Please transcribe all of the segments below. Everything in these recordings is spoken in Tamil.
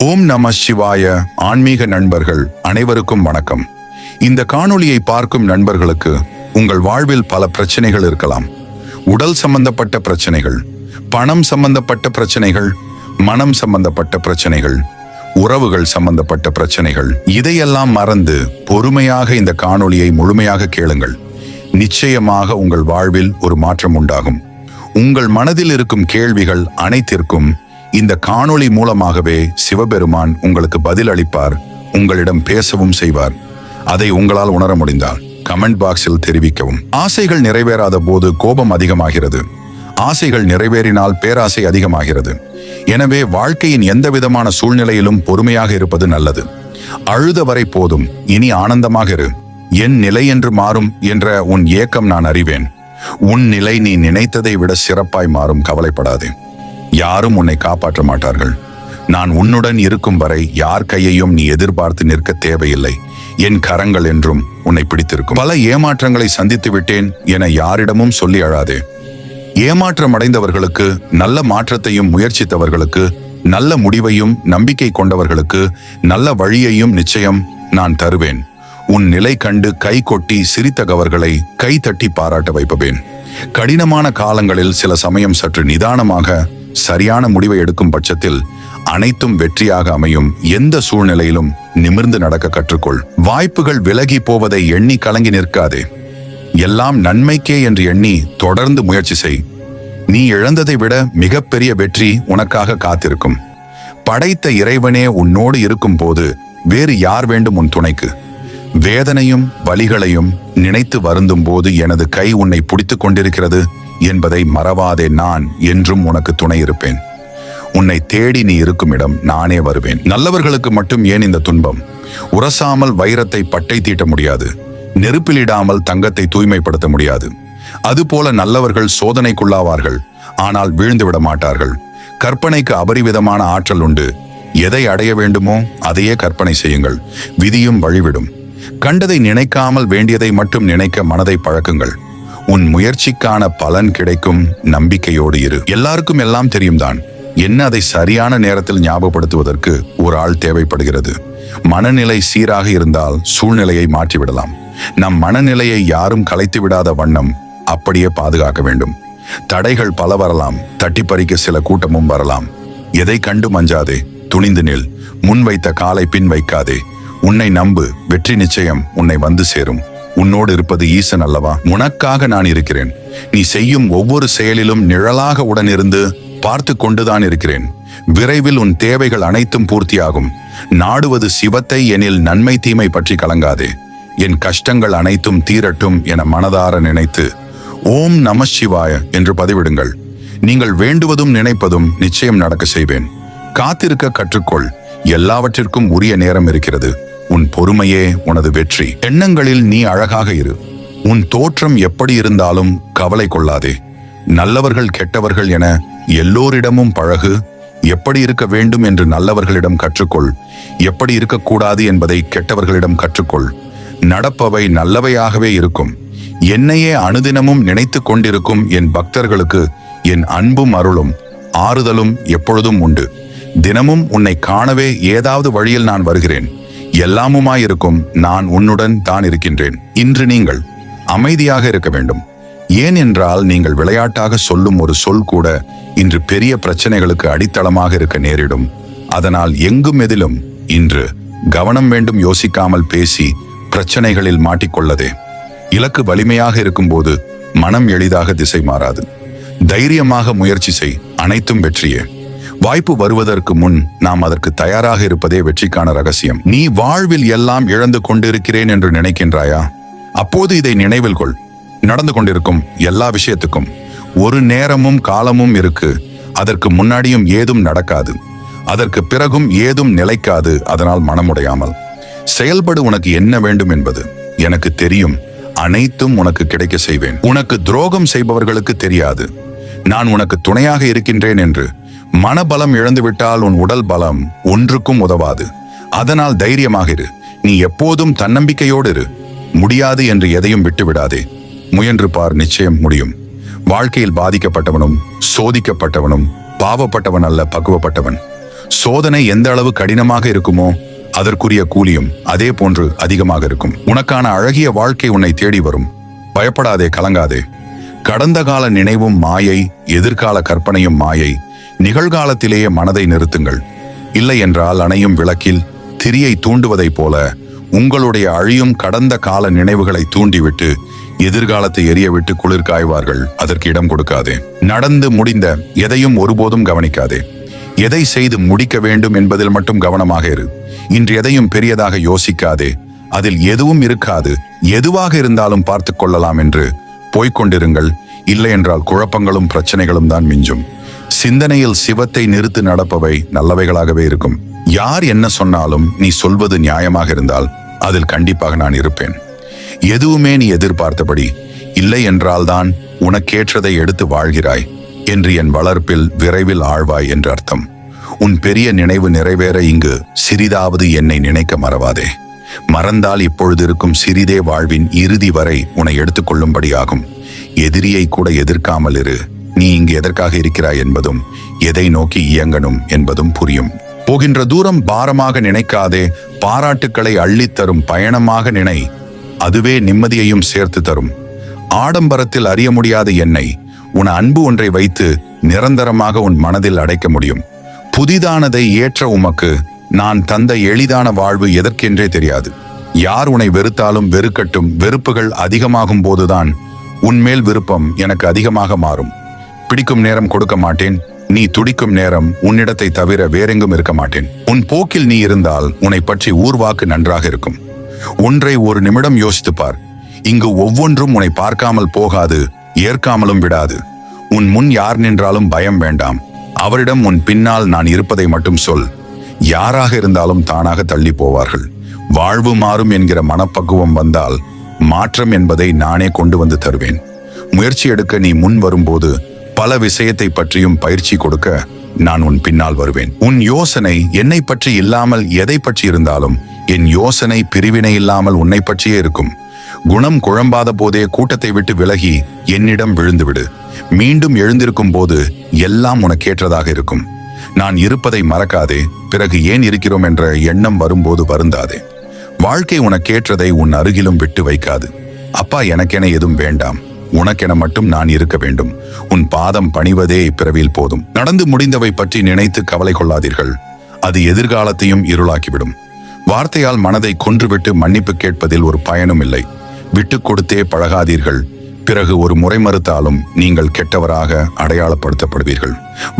ஓம் நம சிவாய. ஆன்மீக நண்பர்கள் அனைவருக்கும் வணக்கம். இந்த காணொளியை பார்க்கும் நண்பர்களுக்கு உங்கள் வாழ்வில் பல பிரச்சனைகள் இருக்கலாம். உடல் சம்பந்தப்பட்ட பிரச்சனைகள், பணம் சம்பந்தப்பட்ட பிரச்சனைகள், மனம் சம்பந்தப்பட்ட பிரச்சனைகள், உறவுகள் சம்பந்தப்பட்ட பிரச்சனைகள். இதையெல்லாம் மறந்து பொறுமையாக இந்த காணொளியை முழுமையாக கேளுங்கள். நிச்சயமாக உங்கள் வாழ்வில் ஒரு மாற்றம் உண்டாகும். உங்கள் மனதில் இருக்கும் கேள்விகள் அனைத்திற்கும் இந்த காணொளி மூலமாகவே சிவபெருமான் உங்களுக்கு பதில் அளிப்பார். உங்களிடம் பேசவும் செய்வார். அதை உங்களால் உணர முடிந்தால் கமெண்ட் பாக்ஸில் தெரிவிக்கவும். ஆசைகள் நிறைவேறாத போது கோபம் அதிகமாகிறது. ஆசைகள் நிறைவேறினால் பேராசை அதிகமாகிறது. எனவே வாழ்க்கையின் எந்த விதமான சூழ்நிலையிலும் பொறுமையாக இருப்பது நல்லது. அழுத வரை போதும், இனி ஆனந்தமாக இரு. என் நிலை என்று மாறும் என்ற உன் ஏக்கம் நான் அறிவேன். உன் நிலை நீ நினைத்ததை விட சிறப்பாய் மாறும். கவலைப்படாதே. யாரும் உன்னை காப்பாற்ற மாட்டார்கள். நான் உன்னுடன் இருக்கும் வரை யார் கையையும் நீ எதிர்பார்த்து நிற்க தேவையில்லை. என் கரங்கள் என்றும் உன்னை பிடித்திருக்கும். பல ஏமாற்றங்களை சந்தித்து விட்டேன் என யாரிடமும் சொல்லி அழாதே. ஏமாற்றம் அடைந்தவர்களுக்கு, நல்ல மாற்றத்தையும் முயற்சித்தவர்களுக்கு, நல்ல முடிவையும் நம்பிக்கை கொண்டவர்களுக்கு நல்ல வழியையும் நிச்சயம் நான் தருவேன். உன் நிலை கண்டு கை கொட்டி சிரித்தவர்களை கை தட்டி பாராட்ட வைப்பேன். கடினமான காலங்களில் சில சமயம் சற்று நிதானமாக சரியான முடிவை எடுக்கும் பட்சத்தில் அனைத்தும் வெற்றியாக அமையும். எந்த சூழ்நிலையிலும் நிமிர்ந்து நடக்க கற்றுக்கொள். வாய்ப்புகள் விலகி போவதை எண்ணி கலங்கி நிற்காதே. எல்லாம் நன்மைக்கே என்று எண்ணி தொடர்ந்து முயற்சி செய். நீ இழந்ததை விட மிகப்பெரிய வெற்றி உனக்காக காத்திருக்கும். படைத்த இறைவனே உன்னோடு இருக்கும் போது வேறு யார் வேண்டும் உன் துணைக்கு? வேதனையும் வலிகளையும் நினைத்து வருந்தும் போது எனது கை உன்னை பிடித்துக் கொண்டிருக்கிறது என்பதை மறவாதே. நான் என்றும் உனக்கு துணை இருப்பேன். உன்னை தேடி நீ இருக்கும் இடம் நானே வருவேன். நல்லவர்களுக்கு மட்டும் ஏன் இந்த துன்பம்? உரசாமல் வைரத்தை பட்டை தீட்ட முடியாது. நெருப்பிலிடாமல் தங்கத்தை தூய்மைப்படுத்த முடியாது. அதுபோல நல்லவர்கள் சோதனைக்குள்ளாவார்கள், ஆனால் வீழ்ந்து விட மாட்டார்கள். கற்பனைக்கு அபரிவிதமான ஆற்றல் உண்டு. எதை அடைய வேண்டுமோ அதையே கற்பனை செய்யுங்கள். விதியும் வழிவிடும். கண்டதை நினைக்காமல் வேண்டியதை மட்டும் நினைக்க மனதை பழக்குங்கள். உன் முயற்சிக்கான பலன் கிடைக்கும். நம்பிக்கையோடு இரு. எல்லாருக்கும் எல்லாம் தெரியும் தான். என்ன அதை சரியான நேரத்தில் ஞாபகப்படுத்துவதற்கு ஒரு ஆள் தேவைப்படுகிறது. மனநிலை சீராக இருந்தால் சூழ்நிலையை மாற்றிவிடலாம். நம் மனநிலையை யாரும் கலைத்து விடாத வண்ணம் அப்படியே பாதுகாக்க வேண்டும். தடைகள் பல வரலாம். தட்டி பறிக்க சில கூட்டமும் வரலாம். எதை கண்டு மஞ்சாதே. துணிந்து நில். முன் வைத்த காலை பின் வைக்காதே. உன்னை நம்பு. வெற்றி நிச்சயம் உன்னை வந்து சேரும். உன்னோடு இருப்பது ஈசன் அல்லவா? உனக்காக நான் இருக்கிறேன். நீ செய்யும் ஒவ்வொரு செயலிலும் நிழலாக உடனிருந்து பார்த்து கொண்டுதான் இருக்கிறேன். விரைவில் உன் தேவைகள் அனைத்தும் பூர்த்தியாகும். நாடுவது சிவத்தை எனில் நன்மை தீமை பற்றி கலங்காதே. என் கஷ்டங்கள் அனைத்தும் தீரட்டும் என மனதார நினைத்து ஓம் நம சிவாய என்று பதிவிடுங்கள். நீங்கள் வேண்டுவதும் நினைப்பதும் நிச்சயம் நடக்க செய்வேன். காத்திருக்க கற்றுக்கொள். எல்லாவற்றிற்கும் உரிய நேரம் இருக்கிறது. உன் பொறுமையே உனது வெற்றி. எண்ணங்களில் நீ அழகாக இரு. உன் தோற்றம் எப்படி இருந்தாலும் கவலை கொள்ளாதே. நல்லவர்கள் கெட்டவர்கள் என எல்லோரிடமும் பழகு. எப்படி இருக்க வேண்டும் என்று நல்லவர்களிடம் கற்றுக்கொள். எப்படி இருக்கக்கூடாது என்பதை கெட்டவர்களிடம் கற்றுக்கொள். நடப்பவை நல்லவையாகவே இருக்கும். என்னையே அனுதினமும் நினைத்து கொண்டிருக்கும் என் பக்தர்களுக்கு என் அன்பும் அருளும் ஆறுதலும் எப்பொழுதும் உண்டு. தினமும் உன்னை காணவே ஏதாவது வழியில் நான் வருகிறேன். எல்லாமுமாயிருக்கும் நான் உன்னுடன் தான் இருக்கின்றேன். இன்று நீங்கள் அமைதியாக இருக்க வேண்டும். ஏன் என்றால் நீங்கள் விளையாட்டாக சொல்லும் ஒரு சொல் கூட இன்று பெரிய பிரச்சனைகளுக்கு அடித்தளமாக இருக்க நேரிடும். அதனால் எங்கும் எதிலும் இன்று கவனம் வேண்டும். யோசிக்காமல் பேசி பிரச்சனைகளில் மாட்டிக்கொள்ளதே. இலக்கு வலிமையாக இருக்கும்போது மனம் எளிதாக திசை மாறாது. தைரியமாக முயற்சி செய். அனைத்தும் வெற்றியே. வாய்ப்பு வருவதற்கு முன் நாம் அதற்கு தயாராக இருப்பதே வெற்றிக்கான ரகசியம். நீ வாழ்வில் எல்லாம் இழந்து கொண்டிருக்கிறேன் என்று நினைக்கின்றாயா? அப்போது இதை நினைவில் கொள். நடந்து கொண்டிருக்கும் எல்லா விஷயத்துக்கும் ஒரு நேரமும் காலமும் இருக்கு. அதற்கு முன்னாடியும் ஏதும் நடக்காது. அதற்கு பிறகும் ஏதும் நிலைக்காது. அதனால் மனமுடையாமல் செயல்படு. உனக்கு என்ன வேண்டும் என்பது எனக்கு தெரியும். அனைத்தும் உனக்கு கிடைக்க செய்வேன். உனக்கு துரோகம் செய்பவர்களுக்கு தெரியாது நான் உனக்கு துணையாக இருக்கின்றேன் என்று. மனபலம் இழந்துவிட்டால் உன் உடல் பலம் ஒன்றுக்கும் உதவாது. அதனால் தைரியமாக இரு. நீ எப்போதும் தன்னம்பிக்கையோடு இரு. முடியாது என்று எதையும் விட்டுவிடாதே. முயன்று பார், நிச்சயம் முடியும். வாழ்க்கையில் பாதிக்கப்பட்டவனும் சோதிக்கப்பட்டவனும் பாவப்பட்டவன் அல்ல, பக்குவப்பட்டவன். சோதனை எந்த அளவு கடினமாக இருக்குமோ அதற்குரிய கூலியும் அதே போன்று அதிகமாக இருக்கும். உனக்கான அழகிய வாழ்க்கை உன்னை தேடி வரும். பயப்படாதே, கலங்காதே. கடந்த கால நினைவும் மாயை, எதிர்கால கற்பனையும் மாயை. நிகழ்காலத்திலேயே மனதை நிறுத்துங்கள். இல்லை என்றால் அணையும் விளக்கில் திரியை தூண்டுவதைப் போல உங்களுடைய அழியும் கடந்த கால நினைவுகளை தூண்டிவிட்டு எதிர்காலத்தை எரியவிட்டு குளிர் காய்வார்கள். அதற்கு இடம் கொடுக்காதே. நடந்து முடிந்த எதையும் ஒருபோதும் கவனிக்காதே. எதை செய்து முடிக்க வேண்டும் என்பதில் மட்டும் கவனமாக இரு. இன்று எதையும் பெரியதாக யோசிக்காதே. அதில் எதுவும் இருக்காது, எதுவாக இருந்தாலும் பார்த்து கொள்ளலாம் என்று போய்கொண்டிருங்கள். இல்லை என்றால் குழப்பங்களும் பிரச்சனைகளும் தான் மிஞ்சும். சிந்தனையில் சிவத்தை நிறுத்து நடப்பவை நல்லவைகளாகவே இருக்கும். யார் என்ன சொன்னாலும் நீ சொல்வது நியாயமாக இருந்தால் அதில் கண்டிப்பாக நான் இருப்பேன். எதுவுமே நீ எதிர்பார்த்தபடி இல்லை என்றால்தான் உனக்கேற்றதை எடுத்து வாழ்கிறாய் என்று என் வளர்ப்பில் விரைவில் ஆழ்வாய் என்று அர்த்தம். உன் பெரிய நினைவு நிறைவேற இங்கு சிறிதாவது என்னை நினைக்க மறவாதே. மறந்தால் இப்பொழுது இருக்கும் சிறிதே வாழ்வின் இறுதி வரை உன்னை எடுத்துக்கொள்ளும்படியாகும். எதிரியை கூட எதிர்க்காமல் இரு. நீ இங்கு எதற்காக இருக்கிறாய் என்பதும் எதை நோக்கி இயங்கணும் என்பதும் புரியும். போகின்ற தூரம் பாரமாக நினைக்காதே. பாராட்டுக்களை அள்ளித்தரும் பயணமாக நினை. அதுவே நிம்மதியையும் சேர்த்து தரும். ஆடம்பரத்தில் அறிய முடியாத என்னை உன் அன்பு ஒன்றை வைத்து நிரந்தரமாக உன் மனதில் அடைக்க முடியும். புதிதானதை ஏற்ற உமக்கு நான் தந்த எளிதான வாழ்வு எதற்கென்றே தெரியாது. யார் உன்னை வெறுத்தாலும் வெறுக்கட்டும். வெறுப்புகள் அதிகமாகும் போதுதான் உன்மேல் விருப்பம் எனக்கு அதிகமாக மாறும். பிடிக்கும் நேரம் கொடுக்க மாட்டேன். நீ துடிக்கும் நேரம் உன்னிடத்தை தவிர வேறெங்கும் இருக்க மாட்டேன். உன் போக்கில் நீ இருந்தால் உன்னை பற்றி ஊர்வாக்கு நன்றாக இருக்கும். ஒன்றை ஒரு நிமிடம் யோசித்துப்பார். இங்கு ஒவ்வொன்றும் உன்னை பார்க்காமல் போகாது, ஏற்காமலும் விடாது. உன் முன் யார் நின்றாலும் பயம் வேண்டாம். அவரிடம் உன் பின்னால் நான் இருப்பதை மட்டும் சொல். யாராக இருந்தாலும் தானாக தள்ளி போவார்கள். வாழ்வு மாறும் என்கிற மனப்பக்குவம் வந்தால் மாற்றம் என்பதை நானே கொண்டு வந்து தருவேன். முயற்சி எடுக்க நீ முன் வரும்போது பல விஷயத்தை பற்றியும் பயிற்சி கொடுக்க நான் உன் பின்னால் வருவேன். உன் யோசனை என்னை பற்றி இல்லாமல் எதை பற்றி இருந்தாலும் என் யோசனை பிரிவினை இல்லாமல் உன்னை பற்றியே இருக்கும். குணம் குழம்பாத போதே கூட்டத்தை விட்டு விலகி என்னிடம் விழுந்துவிடு. மீண்டும் எழுந்திருக்கும் போது எல்லாம் உனக்கேற்றதாக இருக்கும். நான் இருப்பதை மறக்காதே. பிறகு ஏன் இருக்கிறோம் என்ற எண்ணம் வரும்போது வருந்தாதே. வாழ்க்கை உனக்கேற்றதை உன் அருகிலும் விட்டு வைக்காது. அப்பா, எனக்கென எதுவும் வேண்டாம், உனக்கென மட்டும் நான் இருக்க வேண்டும். உன் பாதம் பணிவதே இப்பிறவியில் போதும். நடந்து முடிந்தவை பற்றி நினைத்து கவலை கொள்ளாதீர்கள். அது எதிர்காலத்தையும் இருளாக்கிவிடும். வார்த்தையால் மனதை கொன்றுவிட்டு மன்னிப்பு கேட்பதில் ஒரு பயனும் இல்லை. விட்டு கொடுத்தே பழகாதீர்கள். பிறகு ஒரு முறை மறுத்தாலும் நீங்கள் கெட்டவராக அடையாளப்படுத்தப்படுவீர்கள்.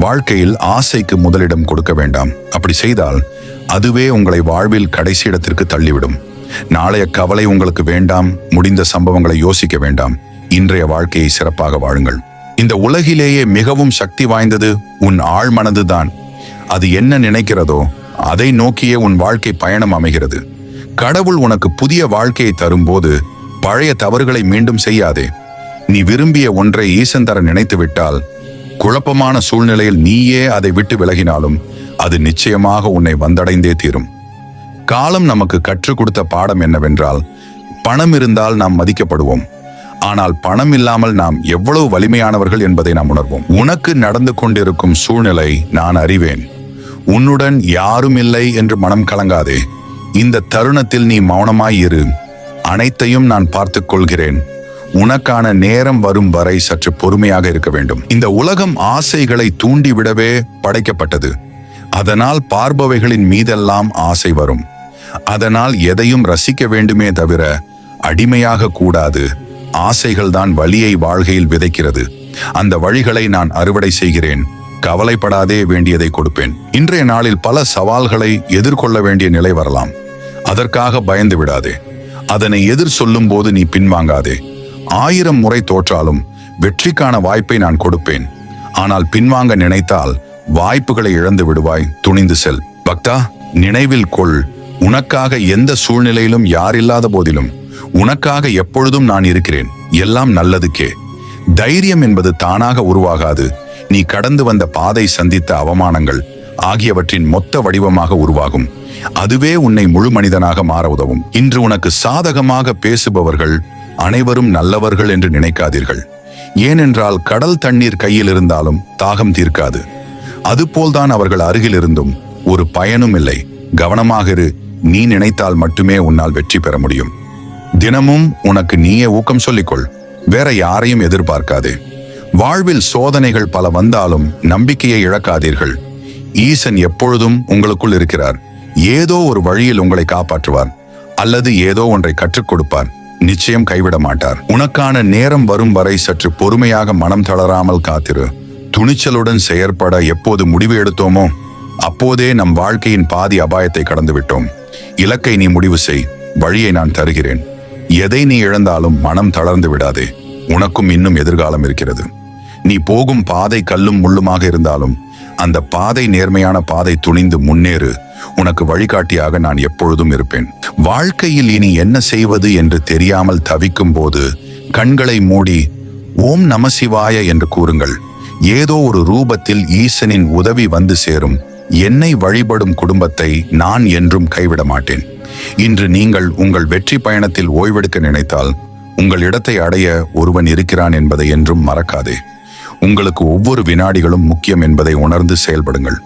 வாழ்க்கையில் ஆசைக்கு முதலிடம் கொடுக்க வேண்டாம். அப்படி செய்தால் அதுவே உங்களை வாழ்வில் கடைசி இடத்திற்கு தள்ளிவிடும். நாளைய கவலை உங்களுக்கு வேண்டாம். முடிந்த சம்பவங்களை யோசிக்க வேண்டாம். இன்றைய வாழ்க்கையை சிறப்பாக வாழுங்கள். இந்த உலகிலேயே மிகவும் சக்தி வாய்ந்தது உன் ஆழ்மனதுதான். அது என்ன நினைக்கிறதோ அதை நோக்கியே உன் வாழ்க்கை பயணம் அமைகிறது. கடவுள் உனக்கு புதிய வாழ்க்கையை தரும்போது பழைய தவறுகளை மீண்டும் செய்யாதே. நீ விரும்பிய ஒன்றை ஈசன் தர நினைத்து விட்டால் குழப்பமான சூழ்நிலையில் நீயே அதை விட்டு விலகினாலும் அது நிச்சயமாக உன்னை வந்தடைந்தே தீரும். காலம் நமக்கு கற்றுக் கொடுத்த பாடம் என்னவென்றால், பணம் இருந்தால் நாம் மதிக்கப்படுவோம். ஆனால் பணம் இல்லாமல் நாம் எவ்வளவு வலிமையானவர்கள் என்பதை நாம் உணர்வோம். உனக்கு நடந்து கொண்டிருக்கும் சூழ்நிலை நான் அறிவேன். உன்னுடன் யாரும் இல்லை என்று மனம் கலங்காதே. இந்த தருணத்தில் நீ மௌனமாய் இரு. அனைத்தையும் நான் பார்த்துக் கொள்கிறேன். உனக்கான நேரம் வரும் வரை சற்று பொறுமையாக இருக்க வேண்டும். இந்த உலகம் ஆசைகளை தூண்டிவிடவே படைக்கப்பட்டது. அதனால் பார்ப்பவைகளின் மீதெல்லாம் ஆசை வரும். அதனால் எதையும் ரசிக்க வேண்டுமே தவிர அடிமையாக கூடாது. ஆசைகள் தான் வழியை வாழ்கையில் விதைக்கிறது. அந்த வழிகளை நான் அறுவடை செய்கிறேன். கவலைப்படாதே, வேண்டியதை கொடுப்பேன். இன்றைய நாளில் பல சவால்களை எதிர்கொள்ள வேண்டிய நிலை வரலாம். அதற்காக பயந்து விடாதே. அதனை எதிர் சொல்லும் போது நீ பின்வாங்காதே. 1000 முறை தோற்றாலும் வெற்றிக்கான வாய்ப்பை நான் கொடுப்பேன். ஆனால் பின்வாங்க நினைத்தால் வாய்ப்புகளை இழந்து விடுவாய். துணிந்து செல். பக்தா, நினைவில் கொள், உனக்காக எந்த சூழ்நிலையிலும் யாரில்லாத போதிலும் உனக்காக எப்பொழுதும் நான் இருக்கிறேன். எல்லாம் நல்லதுக்கே. தைரியம் என்பது தானாக உருவாகாது. நீ கடந்து வந்த பாதை, சந்தித்த அவமானங்கள் ஆகியவற்றின் மொத்த வடிவமாக உருவாகும். அதுவே உன்னை முழு மனிதனாக மாற உதவும். இன்று உனக்கு சாதகமாக பேசுபவர்கள் அனைவரும் நல்லவர்கள் என்று நினைக்காதீர்கள். ஏனென்றால் கடல் தண்ணீர் கையில் இருந்தாலும் தாகம் தீர்க்காது. அதுபோல்தான் அவர்கள் அருகில் இருந்தும் ஒரு பயனும் இல்லை. கவனமாக இரு. நீ நினைத்தால் மட்டுமே உன்னால் வெற்றி பெற முடியும். தினமும் உனக்கு நீயே ஊக்கம் சொல்லிக்கொள். வேற யாரையும் எதிர்பார்க்காதே. வாழ்வில் சோதனைகள் பல வந்தாலும் நம்பிக்கையை இழக்காதீர்கள். ஈசன் எப்பொழுதும் உங்களுக்குள் இருக்கிறார். ஏதோ ஒரு வழியில் உங்களை காப்பாற்றுவார் அல்லது ஏதோ ஒன்றை கற்றுக் கொடுப்பார். நிச்சயம் கைவிட மாட்டார். உனக்கான நேரம் வரும் வரை சற்று பொறுமையாக மனம் தளராமல் காத்திரு. துணிச்சலுடன் செயற்பட எப்போது முடிவு எடுத்தோமோ அப்போதே நம் வாழ்க்கையின் பாதி அபாயத்தை கடந்து விட்டோம். இலக்கை நீ முடிவு செய். வழியை நான் தருகிறேன். எதை நீ இழந்தாலும் மனம் தளர்ந்து விடாதே. உனக்கும் இன்னும் எதிர்காலம் இருக்கிறது. நீ போகும் பாதை கல்லும் முள்ளுமாக இருந்தாலும் அந்த பாதை நேர்மையான பாதை. துணிந்து முன்னேறு. உனக்கு வழிகாட்டியாக நான் எப்பொழுதும் இருப்பேன். வாழ்க்கையில் இனி என்ன செய்வது என்று தெரியாமல் தவிக்கும் போது கண்களை மூடி ஓம் நம சிவாய என்று கூறுங்கள். ஏதோ ஒரு ரூபத்தில் ஈசனின் உதவி வந்து சேரும். என்னை வழிபடும் குடும்பத்தை நான் என்றும் கைவிட மாட்டேன். இன்று நீங்கள் உங்கள் வெற்றி பயணத்தில் ஓய்வெடுக்க நினைத்தால் உங்கள் இடத்தை அடைய ஒருவன் இருக்கிறான் என்பதை என்றும் மறக்காதே. உங்களுக்கு ஒவ்வொரு வினாடிகளும் முக்கியம் என்பதை உணர்ந்து செயல்படுங்கள்.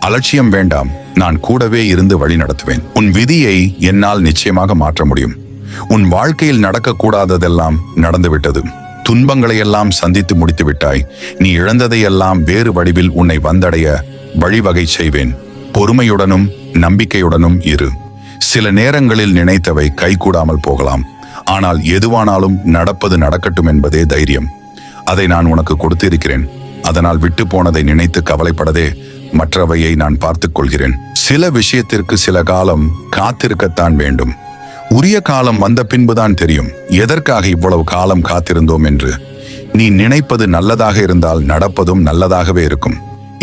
அலட்சியம் வேண்டாம். நான் கூடவே இருந்து வழி நடத்துவேன். உன் விதியை என்னால் நிச்சயமாக மாற்ற முடியும். உன் வாழ்க்கையில் நடக்கக்கூடாததெல்லாம் நடந்துவிட்டது. துன்பங்களையெல்லாம் சந்தித்து முடித்து விட்டாய். நீ இழந்ததையெல்லாம் வேறு வடிவில் உன்னை வந்தடைய வழிவகை செய்வேன். பொறுமையுடனும் நம்பிக்கையுடனும் இரு. சில நேரங்களில் நினைத்தவை கைகூடாமல் போகலாம். ஆனால் எதுவானாலும் நடப்பது நடக்கட்டும் என்பதே தைரியம். அதை நான் உனக்கு கொடுத்திருக்கிறேன். அதனால் விட்டு போனதை நினைத்து கவலைப்படதே. மற்றவையை நான் பார்த்துக் கொள்கிறேன். சில விஷயத்திற்கு சில காலம் காத்திருக்கத்தான் வேண்டும். உரிய காலம் வந்த பின்புதான் தெரியும் எதற்காக இவ்வளவு காலம் காத்திருந்தோம் என்று. நீ நினைப்பது நல்லதாக இருந்தால் நடப்பதும் நல்லதாகவே இருக்கும்.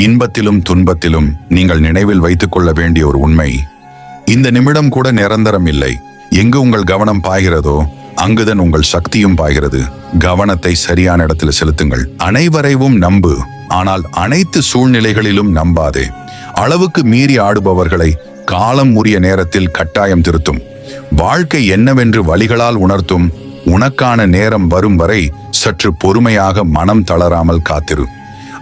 இன்பத்திலும் துன்பத்திலும் நீங்கள் நினைவில் வைத்துக் கொள்ள வேண்டிய ஒரு உண்மை, இந்த நிமிடம் கூட நிரந்தரம் இல்லை. எங்கு உங்கள் கவனம் பாய்கிறதோ அங்குதான் உங்கள் சக்தியும் பாய்கிறது. கவனத்தை சரியான இடத்தில் செலுத்துங்கள். அனைவரையும் நம்பு, ஆனால் அனைத்து சூழ்நிலைகளிலும் நம்பாதே. அளவுக்கு மீறி ஆடுபவர்களை காலம் உரிய நேரத்தில் கட்டாயம் திருத்தும். வாழ்க்கை என்னவென்று வழிகளால் உணர்த்தும். உனக்கான நேரம் வரும் வரை சற்று பொறுமையாக மனம் தளராமல் காத்திரு.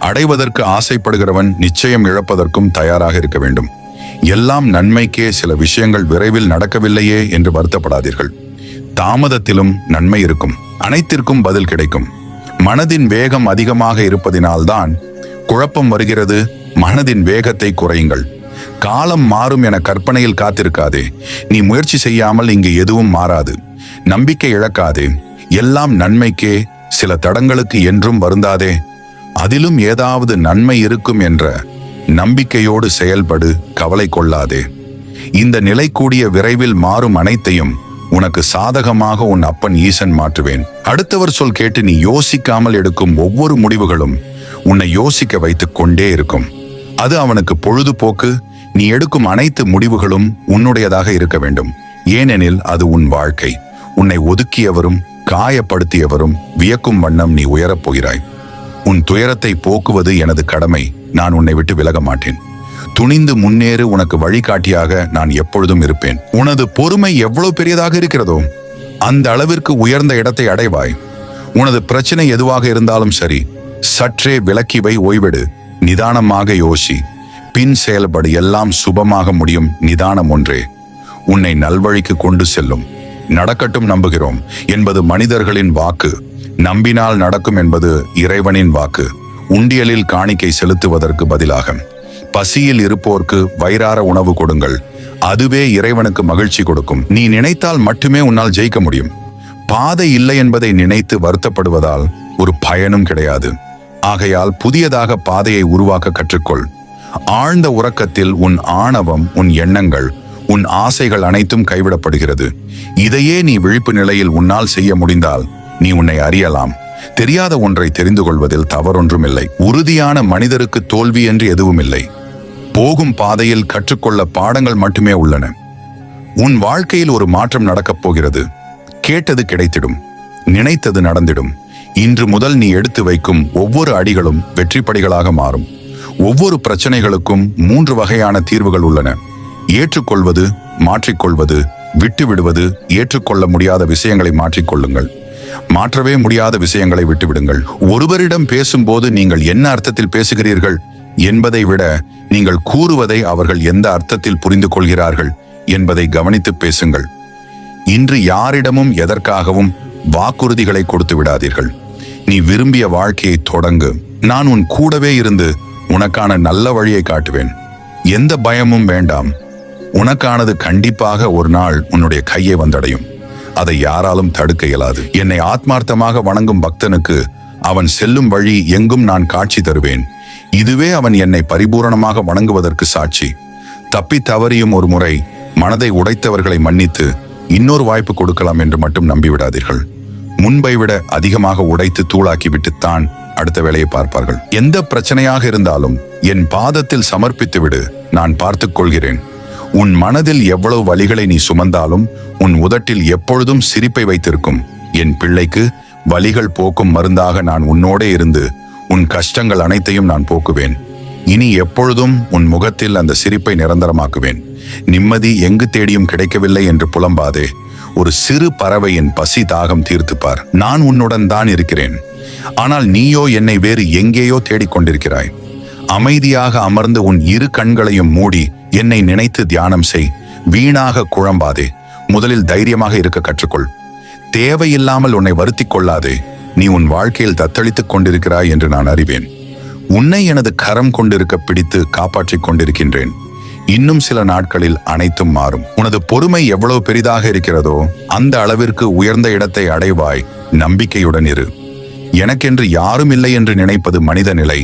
அடைவதற்கு ஆசைப்படுகிறவன் நிச்சயம் இழப்பதற்கும் தயாராக இருக்க வேண்டும். எல்லாம் நன்மைக்கே. சில விஷயங்கள் விரைவில் நடக்கவில்லையே என்று வருத்தப்படாதீர்கள். தாமதத்திலும் நன்மை இருக்கும். அனைத்திற்கும் பதில் கிடைக்கும். மனதின் வேகம் அதிகமாக இருப்பதினால்தான் குழப்பம் வருகிறது. மனதின் வேகத்தை குறையுங்கள். காலம் மாறும் என கற்பனையில் காத்திருக்காதே. நீ முயற்சி செய்யாமல் இங்கு எதுவும் மாறாது. நம்பிக்கை இழக்காதே. எல்லாம் நன்மைக்கே. சில தடங்களுக்கு என்றும் வருந்தாதே. அதிலும் ஏதாவது நன்மை இருக்கும் என்ற நம்பிக்கையோடு செயல்படு. கவலை கொள்ளாதே. இந்த நிலை கூடிய விரைவில் மாறும். அனைத்தையும் உனக்கு சாதகமாக உன் அப்பன் ஈசன் மாற்றுவேன். அடுத்தவர் சொல் கேட்டு நீ யோசிக்காமல் எடுக்கும் ஒவ்வொரு முடிவுகளும் உன்னை யோசிக்க வைத்துக் கொண்டே இருக்கும். அது அவனுக்கு பொழுதுபோக்கு. நீ எடுக்கும் அனைத்து முடிவுகளும் உன்னுடையதாக இருக்க வேண்டும். ஏனெனில் அது உன் வாழ்க்கை. உன்னை ஒதுக்கியவரும் காயப்படுத்தியவரும் வியக்கும் வண்ணம் நீ உயரப் போகிறாய். உன் துயரத்தை போக்குவது எனது கடமை. நான் உன்னை விட்டு விலக மாட்டேன். துணிந்து முன்னேறு. உனக்கு வழிகாட்டியாக நான் எப்பொழுதும் இருப்பேன். உனது பொறுமை எவ்வளவு பெரியதாக இருக்கிறதோ அந்த அளவிற்கு உயர்ந்த இடத்தை அடைவாய். உனது பிரச்சனை எதுவாக இருந்தாலும் சரி, சற்றே விலக்கிவை. ஓய்வெடு. நிதானமாக யோசி. பின் செயல்படு. எல்லாம் சுபமாக முடியும். நிதானம் ஒன்றே உன்னை நல்வழிக்கு கொண்டு செல்லும். நடக்கட்டும் நம்புகிறோம் என்பது மனிதர்களின் வாக்கு. நம்பினால் நடக்கும் என்பது இறைவனின் வாக்கு. உண்டியலில் காணிக்கை செலுத்துவதற்கு பதிலாக பசியில் இருப்போர்க்கு வயிறார உணவு கொடுங்கள். அதுவே இறைவனுக்கு மகிழ்ச்சி கொடுக்கும். நீ நினைத்தால் மட்டுமே உன்னால் ஜெயிக்க முடியும். பாதை இல்லை என்பதை நினைத்து வருத்தப்படுவதால் ஒரு பயனும் கிடையாது. ஆகையால் புதியதாக பாதையை உருவாக்க கற்றுக்கொள். ஆழ்ந்த உறக்கத்தில் உன் ஆணவம், உன் எண்ணங்கள், உன் ஆசைகள் அனைத்தும் கைவிடப்படுகிறது. இதையே நீ விழிப்பு நிலையில் உன்னால் செய்ய முடிந்தால் நீ உன்னை அறியலாம். தெரியாத ஒன்றை தெரிந்து கொள்வதில் தவறொன்றும் இல்லை. உறுதியான மனிதருக்கு தோல்வி என்று எதுவும் இல்லை. போகும் பாதையில் கற்றுக்கொள்ள பாடங்கள் மட்டுமே உள்ளன. உன் வாழ்க்கையில் ஒரு மாற்றம் நடக்கப் போகிறது. கேட்டது கிடைத்திடும். நினைத்தது நடந்திடும். இன்று முதல் நீ எடுத்து வைக்கும் ஒவ்வொரு அடிகளும் வெற்றி படிகளாக மாறும். ஒவ்வொரு பிரச்சனைகளுக்கும் 3 வகையான தீர்வுகள் உள்ளன. ஏற்றுக்கொள்வது, மாற்றிக்கொள்வது, விட்டு விடுவது. ஏற்றுக்கொள்ள முடியாத விஷயங்களை மாற்றிக்கொள்ளுங்கள். மாற்றவே முடியாத விஷயங்களை விட்டுவிடுங்கள். ஒருவரிடம் பேசும்போது நீங்கள் என்ன அர்த்தத்தில் பேசுகிறீர்கள் என்பதை விட நீங்கள் கூறுவதை அவர்கள் எந்த அர்த்தத்தில் புரிந்து கொள்கிறார்கள் என்பதை கவனித்து பேசுங்கள். இன்று யாரிடமும் எதற்காகவும் வாக்குறுதிகளை கொடுத்து விடாதீர்கள். நீ விரும்பிய வாழ்க்கையை தொடங்கு. நான் உன் கூடவே இருந்து உனக்கான நல்ல வழியை காட்டுவேன். எந்த பயமும் வேண்டாம். உனக்கானது கண்டிப்பாக ஒரு நாள் உன்னுடைய கையை வந்தடையும். அதை யாராலும் தடுக்க இயலாது. என்னை ஆத்மார்த்தமாக வணங்கும் பக்தனுக்கு அவன் செல்லும் வழி எங்கும் நான் காட்சி தருவேன். இதுவே அவன் என்னை பரிபூரணமாக வணங்குவதற்கு சாட்சி. தப்பி தவறியும் ஒரு முறை மனதை உடைத்தவர்களை மன்னித்து இன்னொரு வாய்ப்பு கொடுக்கலாம் என்று மட்டும் நம்பிவிடாதீர்கள். முன்பை விட அதிகமாக உடைத்து தூளாக்கிவிட்டுத்தான் அடுத்த வேலையை பார்ப்பார்கள். எந்த பிரச்சனையாக இருந்தாலும் என் பாதத்தில் சமர்ப்பித்து விடு, நான் பார்த்துக் கொள்கிறேன். உன் மனதில் எவ்வளவு வலிகளை நீ சுமந்தாலும் உன் உதட்டில் எப்பொழுதும் சிரிப்பை வைத்திருக்கும் என் பிள்ளைக்கு வலிகள் போக்கும் மருந்தாக நான் உன்னோடே இருந்து உன் கஷ்டங்கள் அனைத்தையும் நான் போக்குவேன். இனி எப்பொழுதும் உன் முகத்தில் அந்த சிரிப்பை நிரந்தரமாக்குவேன். நிம்மதி எங்கு தேடியும் கிடைக்கவில்லை என்று புலம்பாதே. ஒரு சிறு பறவையின் பசி தாகம் தீர்த்துப்பார். நான் உன்னுடன் தான் இருக்கிறேன். ஆனால் நீயோ என்னை வேறு எங்கேயோ தேடிக்கொண்டிருக்கிறாய். அமைதியாக அமர்ந்து உன் இரு கண்களையும் மூடி என்னை நினைத்து தியானம் செய். வீணாக குழம்பாதே. முதலில் தைரியமாக இருக்க கற்றுக்கொள். தேவையில்லாமல் உன்னை வருத்திக் கொள்ளாதே. நீ உன் வாழ்க்கையில் தத்தளித்துக் கொண்டிருக்கிறாய் என்று நான் அறிவேன். உன்னை எனது கரம் கொண்டிருக்க பிடித்து காப்பாற்றிக் கொண்டிருக்கின்றேன். இன்னும் சில நாட்களில் அனைத்தும் மாறும். உனது பொறுமை எவ்வளவு பெரிதாக இருக்கிறதோ அந்த அளவிற்கு உயர்ந்த இடத்தை அடைவாய். நம்பிக்கையுடன் இரு. எனக்கென்று யாரும் இல்லை என்று நினைப்பது மனித நிலை.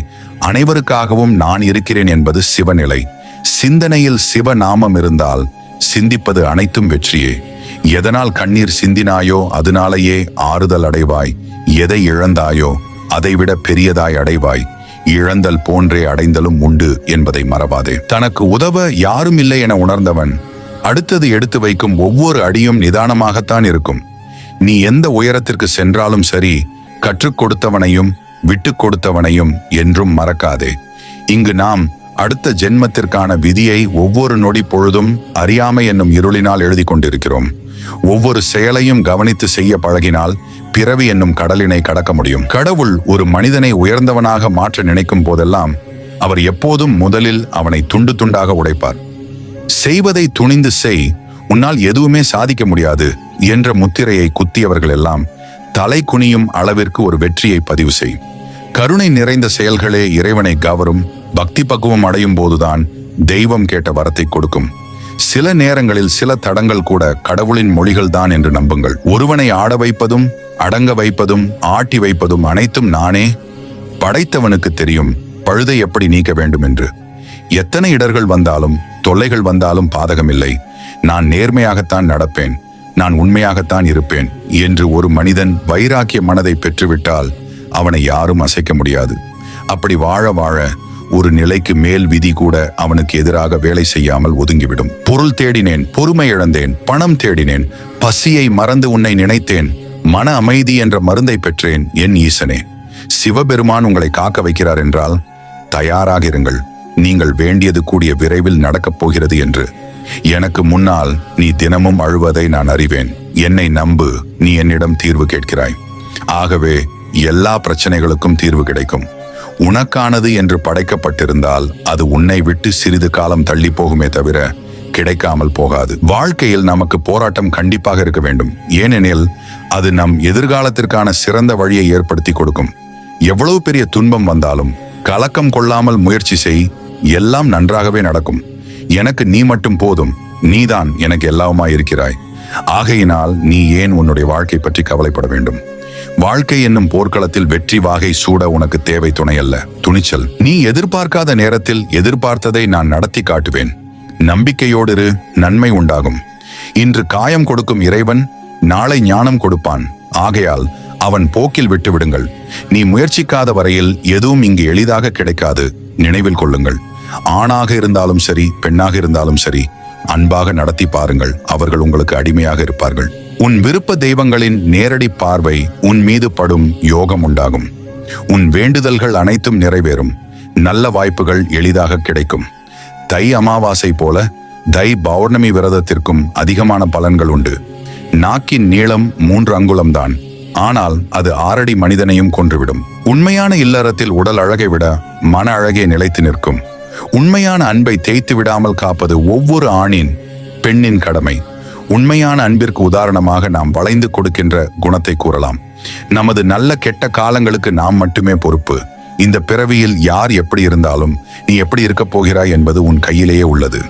அனைவருக்காகவும் நான் இருக்கிறேன் என்பது சிவநிலை. சிந்தனையில் சிவ நாமம் இருந்தால் சிந்திப்பது அனைத்தும் வெற்றியே. எதனால் கண்ணீர் சிந்தினாயோ அதனாலேயே ஆறுதல் அடைவாய். எதை இழந்தாயோ அதைவிட பெரியதாய் அடைவாய். இழந்தல் போன்றே அடைந்தலும் உண்டு என்பதை மறவாதே. தனக்கு உதவ யாரும் இல்லை என உணர்ந்தவன் அடுத்தது எடுத்து வைக்கும் ஒவ்வொரு அடியும் நிதானமாகத்தான் இருக்கும். நீ எந்த உயரத்திற்கு சென்றாலும் சரி, கற்றுக் கொடுத்தவனையும் விட்டு கொடுத்தவனையும் என்றும் மறக்காதே. இங்கு நாம் அடுத்த ஜென்மத்திற்கான விதியை ஒவ்வொரு நொடி பொழுதும் அறியாமை என்னும் இருளினால் எழுதி கொண்டிருக்கிறோம். ஒவ்வொரு செயலையும் கவனித்து செய்ய பழகினால் பிறவி என்னும் கடலினை கடக்க முடியும். கடவுள் ஒரு மனிதனை உயர்ந்தவனாக மாற்ற நினைக்கும் போதெல்லாம் அவர் எப்போதும் முதலில் அவனை துண்டு துண்டாக உடைப்பார். செய்வதை துணிந்து செய், உன்னால் எதுவுமே சாதிக்க முடியாது என்ற முத்திரையை குத்தியவர்கள் எல்லாம் தலை குனியும் அளவிற்கு ஒரு வெற்றியை பதிவு செய். கருணை நிறைந்த செயல்களே இறைவனை கவரும். பக்தி பக்குவம் அடையும் போதுதான் தெய்வம் கேட்ட வரத்தை கொடுக்கும். சில நேரங்களில் சில தடங்கள் கூட கடவுளின் மொழிகள் தான் என்று நம்புங்கள். ஒருவனை ஆட வைப்பதும் அடங்க வைப்பதும் ஆட்டி வைப்பதும் அனைத்தும் நானே. படைத்தவனுக்கு தெரியும் பழுதை எப்படி நீக்க வேண்டும் என்று. எத்தனை இடர்கள் வந்தாலும் தொல்லைகள் வந்தாலும் பாதகமில்லை. நான் நேர்மையாகத்தான் நடப்பேன், நான் உண்மையாகத்தான் இருப்பேன் என்று ஒரு மனிதன் வைராக்கிய மனதை பெற்றுவிட்டால் அவனை யாரும் அசைக்க முடியாது. அப்படி வாழ வாழ ஒரு நிலைக்கு மேல் விதி கூட அவனுக்கு எதிராக வேலை செய்யாமல் ஒதுங்கிவிடும். பொருள் தேடினேன், பொறுமை இழந்தேன், பணம் தேடினேன், பசியை மறந்து உன்னை நினைத்தேன், மன அமைதி என்ற மருந்தை பெற்றேன் என் ஈசனே. சிவபெருமான் உங்களை காக்க வைக்கிறார் என்றால் தயாராக இருங்கள். நீங்கள் வேண்டியது கூடிய விரைவில் நடக்கப் போகிறது என்று. எனக்கு முன்னால் நீ தினமும் அழுவதை நான் அறிவேன். என்னை நம்பு, நீ என்னிடம் தீர்வு கேட்கிறாய். ஆகவே எல்லா பிரச்சனைகளுக்கும் தீர்வு கிடைக்கும். உனக்கானது என்று படைக்கப்பட்டிருந்தால் அது உன்னை விட்டு சிறிது காலம் தள்ளி போகுமே தவிர கிடைக்காமல் போகாது. வாழ்க்கையில் நமக்கு போராட்டம் கண்டிப்பாக இருக்க வேண்டும். ஏனெனில் அது நம் எதிர்காலத்திற்கான சிறந்த வழியை ஏற்படுத்தி கொடுக்கும். எவ்வளவு பெரிய துன்பம் வந்தாலும் கலக்கம் கொள்ளாமல் முயற்சி செய், எல்லாம் நன்றாகவே நடக்கும். எனக்கு நீ மட்டும் போதும், நீதான் எனக்கு எல்லாவுமாய் இருக்கிறாய். ஆகையினால் நீ ஏன் உன்னுடைய வாழ்க்கை பற்றி கவலைப்பட வேண்டும்? வாழ்க்கை என்னும் போர்க்களத்தில் வெற்றி வாகை சூட உனக்கு தேவை துணை அல்ல, துணிச்சல். நீ எதிர்பார்க்காத நேரத்தில் எதிர்பார்த்ததை நான் நடத்தி காட்டுவேன். நம்பிக்கையோடு இரு, நன்மை உண்டாகும். இன்று காயம் கொடுக்கும் இறைவன் நாளை ஞானம் கொடுப்பான். ஆகையால் அவன் போக்கில் விட்டு விடுங்கள். நீ முயற்சிக்காத வரையில் எதுவும் இங்கு எளிதாக கிடைக்காது. நினைவில் கொள்ளுங்கள். ஆணாக இருந்தாலும் சரி, பெண்ணாக இருந்தாலும் சரி, அன்பாக நடத்தி பாருங்கள். அவர்கள் உங்களுக்கு அடிமையாக இருப்பார்கள். உன் விருப்ப தெய்வங்களின் நேரடி பார்வை உன் மீது படும் யோகம் உண்டாகும். உன் வேண்டுதல்கள் அனைத்தும் நிறைவேறும். நல்ல வாய்ப்புகள் எளிதாக கிடைக்கும். தை அமாவாசை போல தை பௌர்ணமி விரதத்திற்கும் அதிகமான பலன்கள் உண்டு. நாக்கின் நீளம் 3 அங்குலம்தான், ஆனால் அது 6 அடி மனிதனையும் கொன்றுவிடும். உண்மையான இல்லறத்தில் உடல் அழகை விட மன அழகே நிலைத்து நிற்கும். உண்மையான அன்பை தேய்த்து விடாமல் காப்பது ஒவ்வொரு ஆணின் பெண்ணின் கடமை. உண்மையான அன்பிற்கு உதாரணமாக நாம் வளைந்து கொடுக்கின்ற குணத்தை கூறலாம். நமது நல்ல கெட்ட காலங்களுக்கு நாம் மட்டுமே பொறுப்பு. இந்த பிறவியில் யார் எப்படி இருந்தாலும் நீ எப்படி இருக்கப் போகிறாய் என்பது உன் கையிலேயே உள்ளது.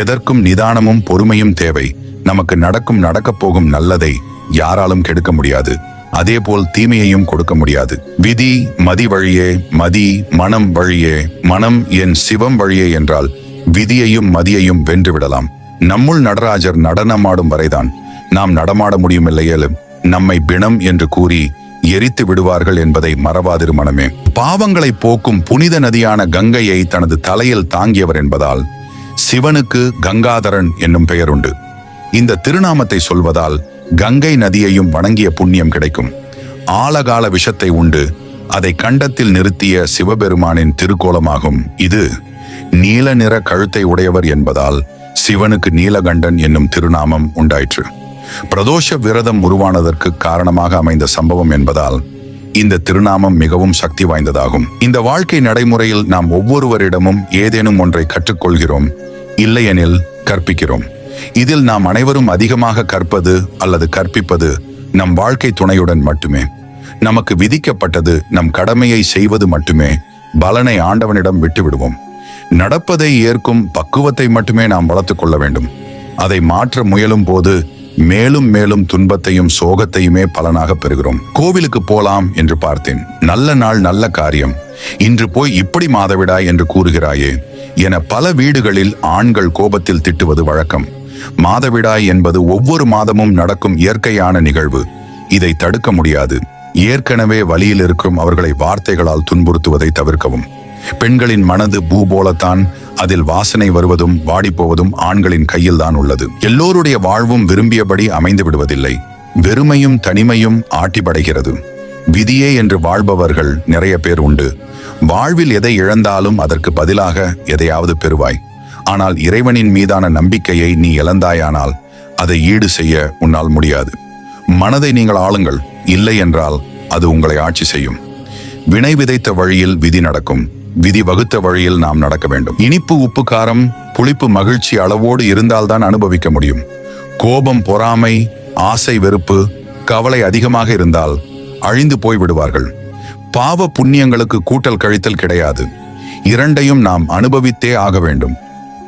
எதற்கும் நிதானமும் பொறுமையும் தேவை. நமக்கு நடக்கப் போகும் நல்லதை யாராலும் கெடுக்க முடியாது. அதேபோல் தீமையையும் கொடுக்க முடியாது. விதி மதி வழியே, மதி மனம் வழியே, மனம் என் சிவம் வழியே என்றால் விதியையும் மதியையும் வென்று விடலாம். நம்முள் நடராஜர் நடனமாடும் வரைதான் நாம் நடமாட முடியுமில்லையேலும் நம்மை பிணம் என்று கூறி எரித்து விடுவார்கள் என்பதை மறவாதிரு மனமே. பாவங்களை போக்கும் புனித நதியான கங்கையை தனது தலையில் தாங்கியவர் என்பதால் சிவனுக்கு கங்காதரன் என்னும் பெயர் உண்டு. இந்த திருநாமத்தை சொல்வதால் கங்கை நதியையும் வணங்கிய புண்ணியம் கிடைக்கும். ஆழகால விஷத்தை உண்டு அதை கண்டத்தில் நிறுத்திய சிவபெருமானின் திருக்கோலமாகும் இது. நீல நிற கழுத்தை உடையவர் என்பதால் சிவனுக்கு நீலகண்டன் என்னும் திருநாமம் உண்டாயிற்று. பிரதோஷ விரதம் உருவானதற்கு காரணமாக அமைந்த சம்பவம் என்பதால் இந்த திருநாமம் மிகவும் சக்தி வாய்ந்ததாகும். இந்த வாழ்க்கை நடைமுறையில் நாம் ஒவ்வொருவரிடமும் ஏதேனும் ஒன்றை கற்றுக்கொள்கிறோம், இல்லையெனில் கற்பிக்கிறோம். இதில் நாம் அனைவரும் அதிகமாக கற்பது அல்லது கற்பிப்பது நம் வாழ்க்கை துணையுடன் மட்டுமே. நமக்கு விதிக்கப்பட்டது நம் கடமையை செய்வது மட்டுமே. பலனை ஆண்டவனிடம் விட்டுவிடுவோம். நடப்பதை ஏற்கும் பக்குவத்தை மட்டுமே நாம் வளர்த்துக் கொள்ள வேண்டும். அதை மாற்ற முயலும் போது மேலும் மேலும் துன்பத்தையும் சோகத்தையுமே பலனாக பெறுகிறோம். கோவிலுக்கு போலாம் என்று பார்த்தேன். நல்ல நாள், நல்ல காரியம். இன்று போய் இப்படி மாதவிடாய் என்று கூறுகிறாயே என பல வீடுகளில் ஆண்கள் கோபத்தில் திட்டுவது வழக்கம். மாதவிடாய் என்பது ஒவ்வொரு மாதமும் நடக்கும் இயற்கையான நிகழ்வு. இதை தடுக்க முடியாது. ஏற்கனவே வலியில் இருக்கும் அவர்களை வார்த்தைகளால் துன்புறுத்துவதை தவிர்க்கவும். பெண்களின் மனது பூ போலத்தான். அதில் வாசனை வருவதும் வாடிப்போவதும் ஆண்களின் கையில் தான் உள்ளது. எல்லோருடைய வாழ்வும் விரும்பியபடி அமைந்து விடுவதில்லை. வெறுமையும் தனிமையும் ஆட்டிப்படைகிறது. விதியே என்று வாழ்பவர்கள் நிறைய பேர் உண்டு. வாழ்வில் எதை இழந்தாலும் அதற்கு பதிலாக எதையாவது பெறுவாய். ஆனால் இறைவனின் மீதான நம்பிக்கையை நீ இழந்தாயானால் அதை ஈடு செய்ய உன்னால் முடியாது. மனதை நீங்கள் ஆளுங்கள், இல்லை என்றால் அது உங்களை ஆட்சி செய்யும். வினை விதைத்த வழியில் விதி நடக்கும். விதி வகுத்த வழியில் நாம் நடக்க வேண்டும். இனிப்பு, உப்பு, காரம், புளிப்பு, மகிழ்ச்சி அளவோடு இருந்தால்தான் அனுபவிக்க முடியும். கோபம், பொறாமை, ஆசை, வெறுப்பு, கவலை அதிகமாக இருந்தால் அழிந்து போய் விடுவார்கள். பாவ புண்ணியங்களுக்கு கூட்டல் கழித்தல் கிடையாது. இரண்டையும் நாம் அனுபவித்தே ஆக வேண்டும்.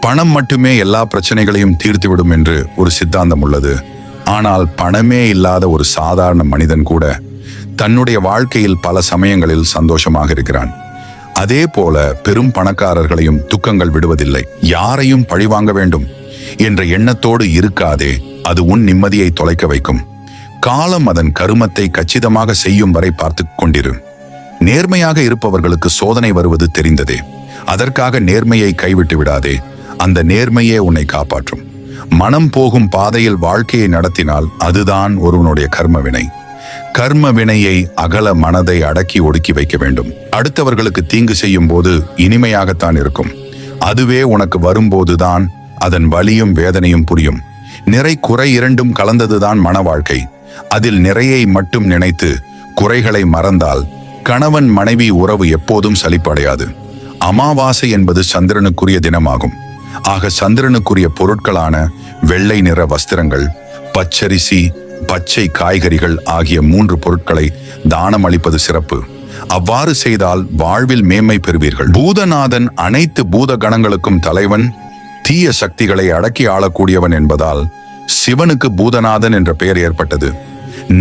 பணம் மட்டுமே எல்லா பிரச்சனைகளையும் தீர்த்துவிடும் என்று ஒரு சித்தாந்தம் உள்ளது. ஆனால் பணமே இல்லாத ஒரு சாதாரண மனிதன் கூட தன்னுடைய வாழ்க்கையில் பல சமயங்களில் சந்தோஷமாக இருக்கிறான். அதே போல பெரும் பணக்காரர்களையும் துக்கங்கள் விடுவதில்லை. யாரையும் பழிவாங்க வேண்டும் என்ற எண்ணத்தோடு இருக்காதே, அது உன் நிம்மதியை தொலைக்க வைக்கும். காலம் அதன் கருமத்தை கச்சிதமாக செய்யும் வரை பார்த்து கொண்டிரு. நேர்மையாக இருப்பவர்களுக்கு சோதனை வருவது தெரிந்ததே. அதற்காக நேர்மையை கைவிட்டு விடாதே. அந்த நேர்மையே உன்னை காப்பாற்றும். மனம் போகும் பாதையில் வாழ்க்கையை நடத்தினால் அதுதான் ஒருவனுடைய கர்ம வினை. கர்ம வினையை அகல மனதை அடக்கி ஒடுக்கி வைக்க வேண்டும். அடுத்தவர்களுக்கு தீங்கு செய்யும் போது இனிமையாகத்தான் இருக்கும். அதுவே உனக்கு வரும்போதுதான் அதன் வலியும் வேதனையும் புரியும். நிறை குறை இரண்டும் கலந்ததுதான் மன வாழ்க்கை. அதில் நிறையை மட்டும் நினைத்து குறைகளை மறந்தால் கணவன் மனைவி உறவு எப்போதும் சலிப்படையாது. அமாவாசை என்பது சந்திரனுக்குரிய தினமாகும். ஆக சந்திரனுக்குரிய பொருட்களான வெள்ளை நிற வஸ்திரங்கள், பச்சரிசி, பச்சை காய்கறிகள் ஆகிய 3 பொருட்களை தானம் அளிப்பது சிறப்பு. அவ்வாறு செய்தால் வாழ்வில் மேன்மை பெறுவீர்கள். பூதநாதன் அனைத்து பூத கணங்களுக்கும் தலைவன், தீய சக்திகளை அடக்கி ஆளக்கூடியவன் என்பதால் சிவனுக்கு பூதநாதன் என்ற பெயர் ஏற்பட்டது.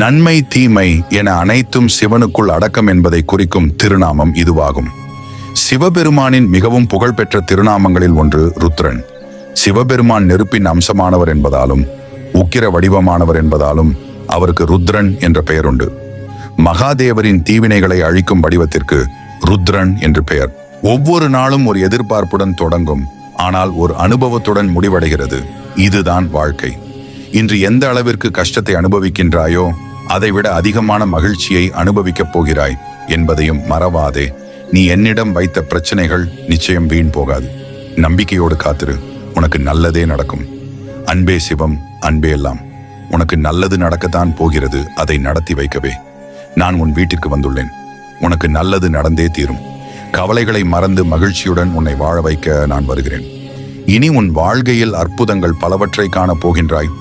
நன்மை தீமை என அனைத்தும் சிவனுக்குள் அடக்கம் என்பதை குறிக்கும் திருநாமம் இதுவாகும். சிவபெருமானின் மிகவும் புகழ்பெற்ற திருநாமங்களில் ஒன்று ருத்ரன். சிவபெருமான் நெருப்பின் அம்சமானவர் என்பதாலும் உக்கிர வடிவமானவர் என்பதாலும் அவருக்கு ருத்ரன் என்ற பெயர் உண்டு. மகாதேவரின் தீவினைகளை அழிக்கும் வடிவத்திற்கு ருத்ரன் என்று பெயர். ஒவ்வொரு நாளும் ஒரு எதிர்பார்ப்புடன் தொடங்கும், ஆனால் ஒரு அனுபவத்துடன் முடிவடைகிறது. இதுதான் வாழ்க்கை. இன்று எந்த அளவிற்கு கஷ்டத்தை அனுபவிக்கின்றாயோ அதைவிட அதிகமான மகிழ்ச்சியை அனுபவிக்கப் போகிறாய் என்பதையும் மறவாதே. நீ என்னிடம் வைத்த பிரச்சனைகள் நிச்சயம் வீண் போகாது. நம்பிக்கையோடு காத்திரு, உனக்கு நல்லதே நடக்கும். அன்பே சிவம், அன்பே எல்லாம். உனக்கு நல்லது நடக்கத்தான் போகிறது, அதை நடத்தி வைக்கவே நான் உன் வீட்டிற்கு வந்துள்ளேன். உனக்கு நல்லது நடந்தே தீரும். கவலைகளை மறந்து மகிழ்ச்சியுடன் உன்னை வாழ வைக்க நான் வருகிறேன். இனி உன் வாழ்க்கையில் அற்புதங்கள் பலவற்றை காணப் போகின்றாய்.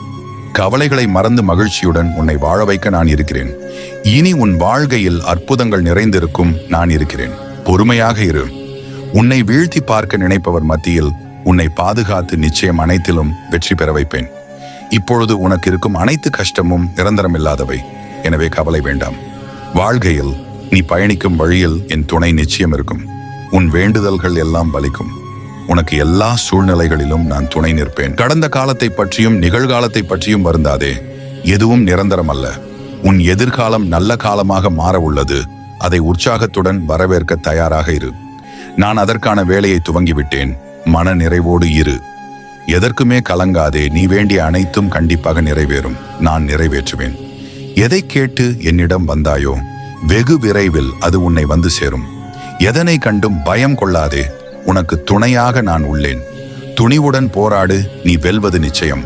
கவலைகளை மறந்து மகிழ்ச்சியுடன் உன்னை வாழ வைக்க நான் இருக்கிறேன். இனி உன் வாழ்க்கையில் அற்புதங்கள் நிறைந்திருக்கும் நான் இருக்கிறேன். பொறுமையாக இரு. உன்னை வீழ்த்தி பார்க்க நினைப்பவர் மத்தியில் உன்னை பாதுகாத்து நிச்சயம் அனைத்திலும் வெற்றி பெற வைப்பேன். இப்பொழுது உனக்கு இருக்கும் அனைத்து கஷ்டமும் நிரந்தரமில்லாதவை. எனவே கவலை வேண்டாம். வாழ்க்கையில் நீ பயணிக்கும் வழியில் என் துணை நிச்சயம் இருக்கும். உன் வேண்டுதல்கள் எல்லாம் பலிக்கும். உனக்கு எல்லா சூழ்நிலைகளிலும் நான் துணை நிற்பேன். கடந்த காலத்தை பற்றியும் நிகழ்காலத்தை பற்றியும் வருந்தாதே. எதுவும் நிரந்தரம் அல்ல. உன் எதிர்காலம் நல்ல காலமாக மாற உள்ளது. அதை உற்சாகத்துடன் வரவேற்க தயாராக இரு. நான் அதற்கான வேலையை துவங்கிவிட்டேன். மன நிறைவோடு இரு. எதற்குமே கலங்காதே. நீ வேண்டிய அனைத்தும் கண்டிப்பாக நிறைவேறும். நான் நிறைவேற்றுவேன். எதை கேட்டு என்னிடம் வந்தாயோ வெகு விரைவில் அது உன்னை வந்து சேரும். எதனை கண்டும் பயம் கொள்ளாதே. உனக்கு துணையாக நான் உள்ளேன். துணிவுடன் போராடு. நீ வெல்வது நிச்சயம்.